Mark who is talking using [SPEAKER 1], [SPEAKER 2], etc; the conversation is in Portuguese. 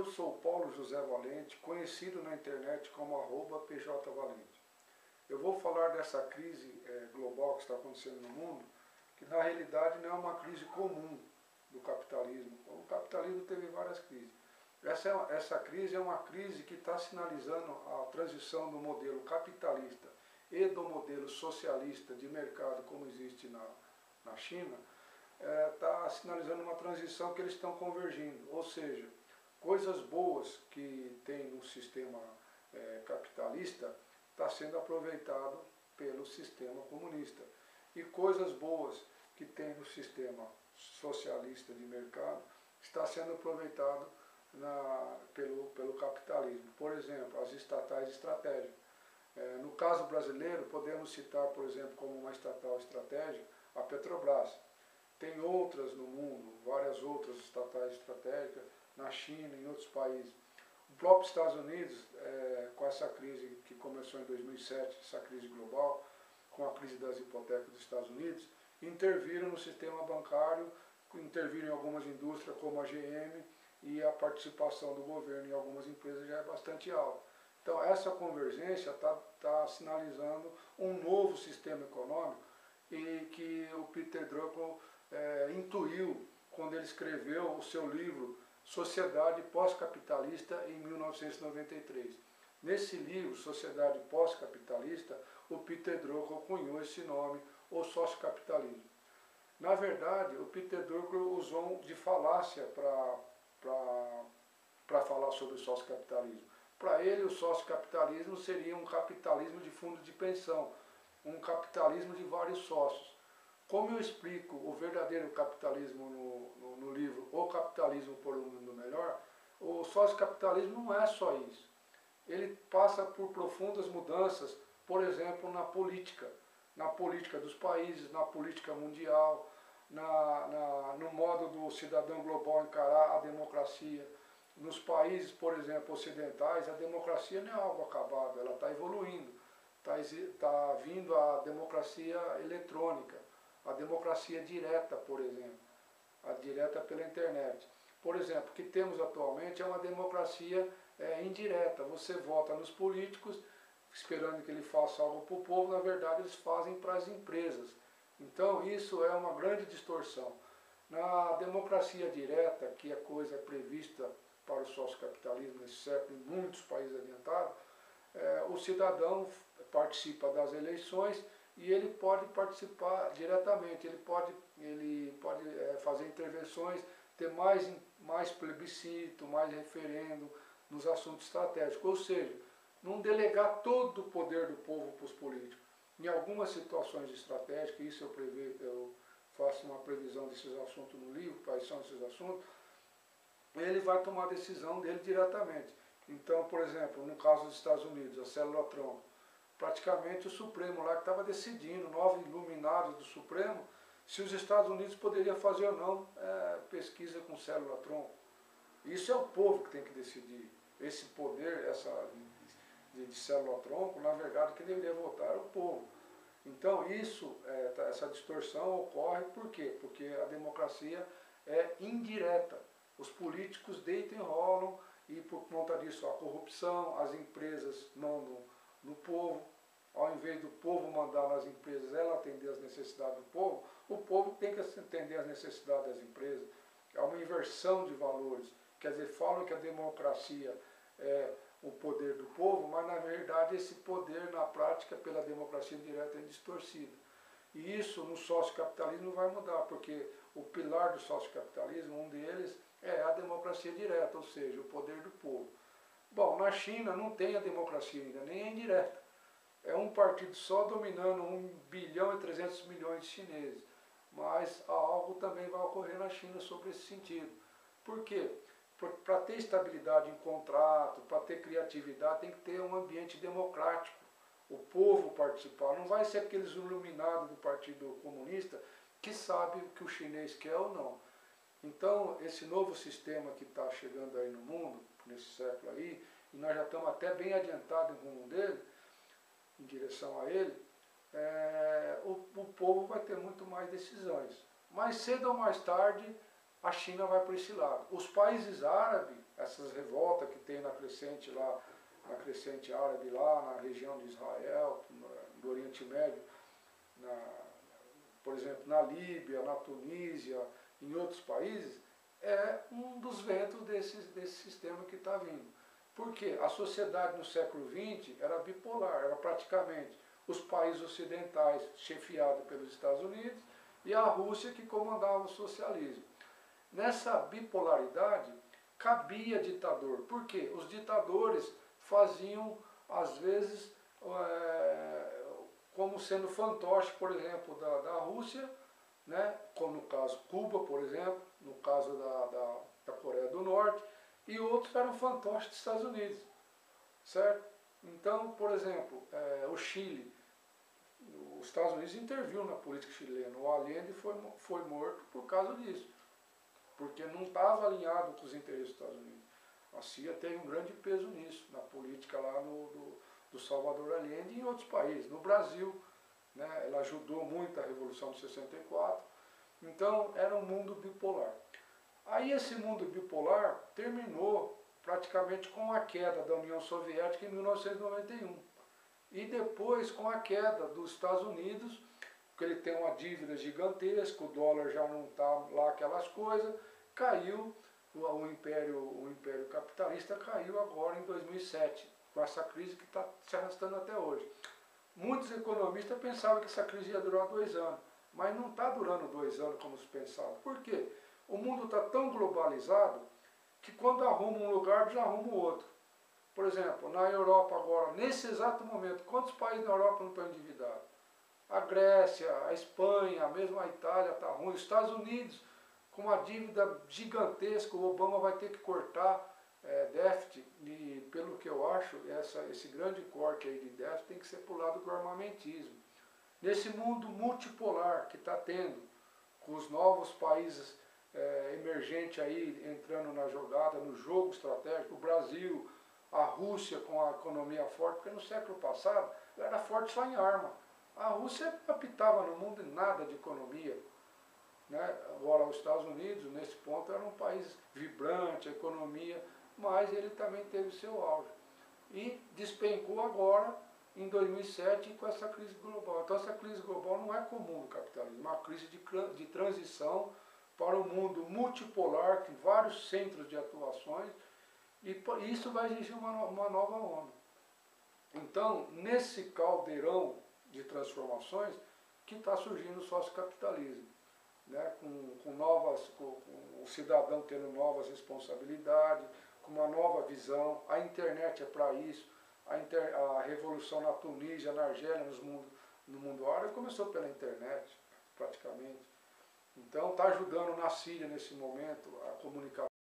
[SPEAKER 1] Eu sou Paulo José Valente, conhecido na internet como @PJValente. Eu vou falar dessa crise global que está acontecendo no mundo, que na realidade não é uma crise comum do capitalismo. O capitalismo teve várias crises. Essa crise é uma crise que está sinalizando a transição do modelo capitalista e do modelo socialista de mercado como existe na China, está sinalizando uma transição que eles estão convergindo, ou seja, coisas boas que tem no sistema capitalista está sendo aproveitado pelo sistema comunista, e coisas boas que tem no sistema socialista de mercado está sendo aproveitado pelo capitalismo. Por exemplo, as estatais estratégicas. No caso brasileiro, podemos citar, por exemplo, como uma estatal estratégica, a Petrobras. Tem outras no mundo, várias outras estatais estratégicas, na China, em outros países. O próprio Estados Unidos, com essa crise que começou em 2007, essa crise global, com a crise das hipotecas dos Estados Unidos, interviram no sistema bancário, interviram em algumas indústrias como a GM, e a participação do governo em algumas empresas já é bastante alta. Então essa convergência está sinalizando um novo sistema econômico, e que o Peter Drucker intuiu quando ele escreveu o seu livro Sociedade Pós-Capitalista em 1993. Nesse livro, Sociedade Pós-Capitalista, o Peter Drucker cunhou esse nome, o sociocapitalismo. Na verdade, o Peter Drucker usou de falácia para falar sobre o sociocapitalismo. Para ele, o sociocapitalismo seria um capitalismo de fundo de pensão, um capitalismo de vários sócios. Como eu explico o verdadeiro capitalismo no livro O Capitalismo por um Mundo Melhor, o sociocapitalismo não é só isso. Ele passa por profundas mudanças, por exemplo, na política dos países, na política mundial, no modo do cidadão global encarar a democracia. Nos países, por exemplo, ocidentais, a democracia não é algo acabado, ela está evoluindo. Está vindo a democracia eletrônica, a democracia direta, por exemplo, a direta pela internet. Por exemplo, o que temos atualmente é uma democracia indireta. Você vota nos políticos, esperando que ele faça algo para o povo, na verdade eles fazem para as empresas. Então isso é uma grande distorção. Na democracia direta, que é coisa prevista para o sociocapitalismo nesse século em muitos países adiantados, o cidadão participa das eleições e ele pode participar diretamente, ele pode fazer intervenções, ter mais plebiscito, mais referendo nos assuntos estratégicos, ou seja, não delegar todo o poder do povo para os políticos. Em algumas situações estratégicas, isso eu faço uma previsão desses assuntos no livro, quais são esses assuntos, ele vai tomar a decisão dele diretamente. Então, por exemplo, no caso dos Estados Unidos, a célula-tronco, praticamente o Supremo lá que estava decidindo, 9 iluminados do Supremo, se os Estados Unidos poderiam fazer ou não pesquisa com célula-tronco. Isso é o povo que tem que decidir. Esse poder, de célula-tronco, na verdade, quem deveria votar é o povo. Então, essa distorção ocorre por quê? Porque a democracia é indireta. Os políticos deitam e rolam, e por conta disso a corrupção, as empresas mandam no povo, ao invés do povo mandar nas empresas, ela atender as necessidades do povo, o povo tem que atender as necessidades das empresas. É uma inversão de valores, quer dizer, falam que a democracia é o poder do povo, mas na verdade esse poder na prática pela democracia direta é distorcido. E isso no sociocapitalismo vai mudar, porque o pilar do sociocapitalismo, um deles, é a democracia direta, ou seja, o poder do povo. Bom, na China não tem a democracia ainda, nem é indireta. É um partido só dominando 1,3 bilhão de chineses. Mas algo também vai ocorrer na China sobre esse sentido. Por quê? Para ter estabilidade em contrato, para ter criatividade, tem que ter um ambiente democrático. O povo participar. Não vai ser aqueles iluminados do Partido Comunista que sabem o que o chinês quer ou não. Então, esse novo sistema que está chegando aí no mundo, nesse século aí, e nós já estamos até bem adiantados em rumo dele, em direção a ele, o povo vai ter muito mais decisões. Mais cedo ou mais tarde, a China vai para esse lado. Os países árabes, essas revoltas que tem na crescente lá, na crescente árabe lá, na região de Israel, do Oriente Médio, por exemplo, na Líbia, na Tunísia, em outros países, é um dos ventos desse sistema que está vindo. Porque a sociedade no século XX era bipolar, era praticamente os países ocidentais chefiados pelos Estados Unidos e a Rússia que comandava o socialismo. Nessa bipolaridade cabia ditador. Por quê? Os ditadores faziam, às vezes, como sendo fantoche, por exemplo, da Rússia, né? Como no caso Cuba, por exemplo, no caso da Coreia do Norte, e outros eram fantoches dos Estados Unidos, certo? Então, por exemplo, o Chile, os Estados Unidos interviu na política chilena, o Allende foi morto por causa disso, porque não estava alinhado com os interesses dos Estados Unidos. A CIA teve um grande peso nisso, na política lá do Salvador Allende e em outros países. No Brasil, né, ela ajudou muito a Revolução de 64, então era um mundo bipolar. Aí esse mundo bipolar terminou praticamente com a queda da União Soviética em 1991. E depois com a queda dos Estados Unidos, porque ele tem uma dívida gigantesca, o dólar já não está lá aquelas coisas, caiu, o império capitalista caiu agora em 2007, com essa crise que está se arrastando até hoje. Muitos economistas pensavam que essa crise ia durar 2 anos, mas não está durando 2 anos como se pensava. Por quê? O mundo está tão globalizado que quando arruma um lugar, já arruma o outro. Por exemplo, na Europa agora, nesse exato momento, quantos países na Europa não estão endividados? A Grécia, a Espanha, mesmo a Itália está ruim. Os Estados Unidos, com uma dívida gigantesca, o Obama vai ter que cortar déficit, e pelo que eu acho, esse grande corte aí de déficit tem que ser para o lado do armamentismo. Nesse mundo multipolar que está tendo, com os novos países emergentes aí entrando na jogada, no jogo estratégico, o Brasil, a Rússia com a economia forte, porque no século passado ela era forte só em arma. A Rússia não apitava no mundo em nada de economia, né? Agora os Estados Unidos, nesse ponto, era um país vibrante, a economia, mas ele também teve seu auge. E despencou agora, em 2007, com essa crise global. Então essa crise global não é comum no capitalismo, é uma crise de transição para um mundo multipolar, com vários centros de atuações, e isso vai exigir uma nova onda. Então, nesse caldeirão de transformações que está surgindo o sociocapitalismo, né? com o cidadão tendo novas responsabilidades, com uma nova visão. A internet é para isso. A revolução na Tunísia, na Argélia, no mundo árabe começou pela internet, praticamente. Então está ajudando na Síria nesse momento a comunicação.